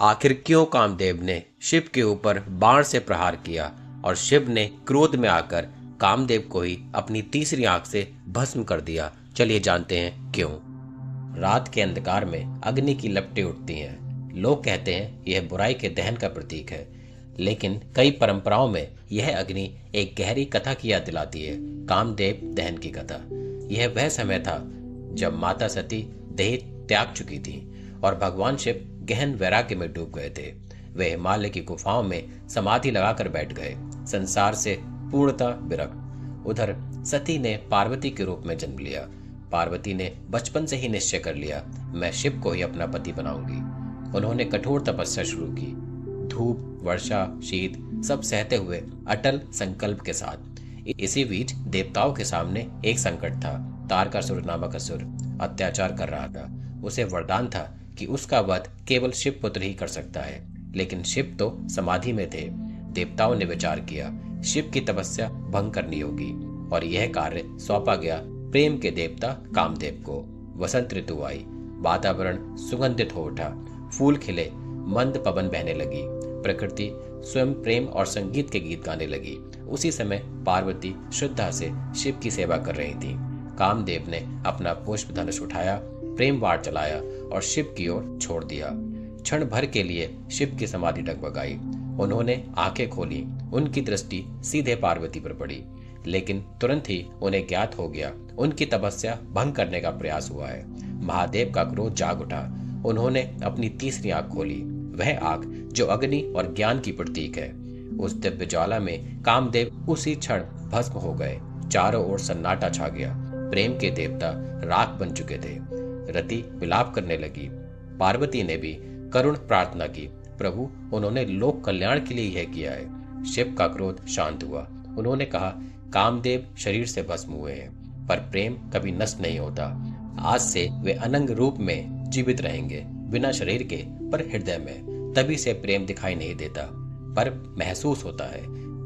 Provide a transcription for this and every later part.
आखिर क्यों कामदेव ने शिव के ऊपर बाण से प्रहार किया और शिव ने क्रोध में आकर कामदेव को ही अपनी तीसरी आंख से भस्म कर दिया। चलिए जानते हैं क्यों। रात के अंधकार में अग्नि की लपटें उठती हैं। लोग कहते हैं यह बुराई के दहन का प्रतीक है, लेकिन कई परंपराओं में यह अग्नि एक गहरी कथा की याद दिलाती है, कामदेव दहन की कथा। यह वह समय था जब माता सती देह त्याग चुकी थी और भगवान शिव गहन वैराग्य में डूब गए थे। वे हिमालय की गुफाओं में समाधि लगाकर बैठ गए, संसार से पूर्णतः विरक्त। उधर सती ने पार्वती के रूप में जन्म लिया। पार्वती ने बचपन से ही निश्चय कर लिया, मैं शिव को ही अपना पति बनाऊंगी। उन्होंने कठोर तपस्या शुरू की, धूप, वर्षा, शीत सब सहते हुए अटल संकल्प के साथ। इसी बीच देवताओं के सामने एक संकट था। तारकासुर नामक असुर अत्याचार कर रहा था। उसे वरदान था कि उसका वध केवल शिव पुत्र ही कर सकता है, लेकिन शिव तो समाधि में थे। देवताओं ने विचार किया, शिव की तपस्या भंग करनी होगी और यह कार्य सौंपा गया प्रेम के देवता कामदेव को। वसंत ऋतु आई, वातावरण सुगंधित हो उठा, फूल खिले, मंद पवन बहने लगी, प्रकृति स्वयं प्रेम और संगीत के गीत गाने लगी। उसी समय पार्वती श्रद्धा से शिव की सेवा कर रही थी। कामदेव ने अपना पुष्प धनुष उठाया, प्रेम वार चलाया और शिव की ओर छोड़ दिया। क्षण भर के लिए शिव की समाधि डगमगाई। उन्होंने आंखें खोली, उनकी दृष्टि सीधे पार्वती पर पड़ी, लेकिन तुरंत ही उन्हें ज्ञात हो गया उनकी तपस्या भंग करने का प्रयास हुआ है। महादेव का क्रोध जाग उठा। उन्होंने अपनी तीसरी आंख खोली, वह आंख जो अग्नि और ज्ञान की प्रतीक है। उस दिव्य ज्वाला में कामदेव उसी क्षण भस्म हो गए। चारों ओर सन्नाटा छा गया। प्रेम के देवता राख बन चुके थे। रति विलाप करने लगी। पार्वती ने भी करुण प्रार्थना की, प्रभु उन्होंने लोक कल्याण के लिए यह किया है। शिव का क्रोध शांत हुआ। उन्होंने कहा, कामदेव शरीर से भस्म हुए हैं, पर प्रेम कभी नष्ट नहीं होता। आज से वे अनंग रूप में जीवित रहेंगे, बिना शरीर के पर हृदय में। तभी से प्रेम दिखाई नहीं देता, पर महसूस होता है।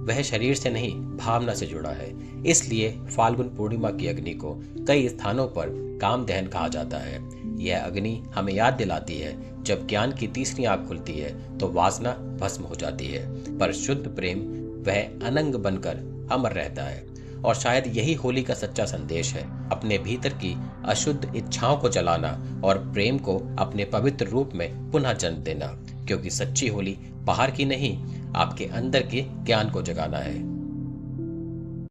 वह शरीर से नहीं, भावना से जुड़ा है। इसलिए फाल्गुन पूर्णिमा की अग्नि को कई स्थानों पर कामदहन कहा जाता है। यह अग्नि हमें याद दिलाती है, जब ज्ञान की तीसरी आंख खुलती है तो वासना भस्म हो जाती है, पर शुद्ध प्रेम वह अनंग बनकर अमर रहता है। और शायद यही होली का सच्चा संदेश है, अपने भीतर की अशुद्ध इच्छाओं को जलाना और प्रेम को अपने पवित्र रूप में पुनः जन्म देना, क्योंकि सच्ची होली बाहर की नहीं, आपके अंदर के ज्ञान को जगाना है।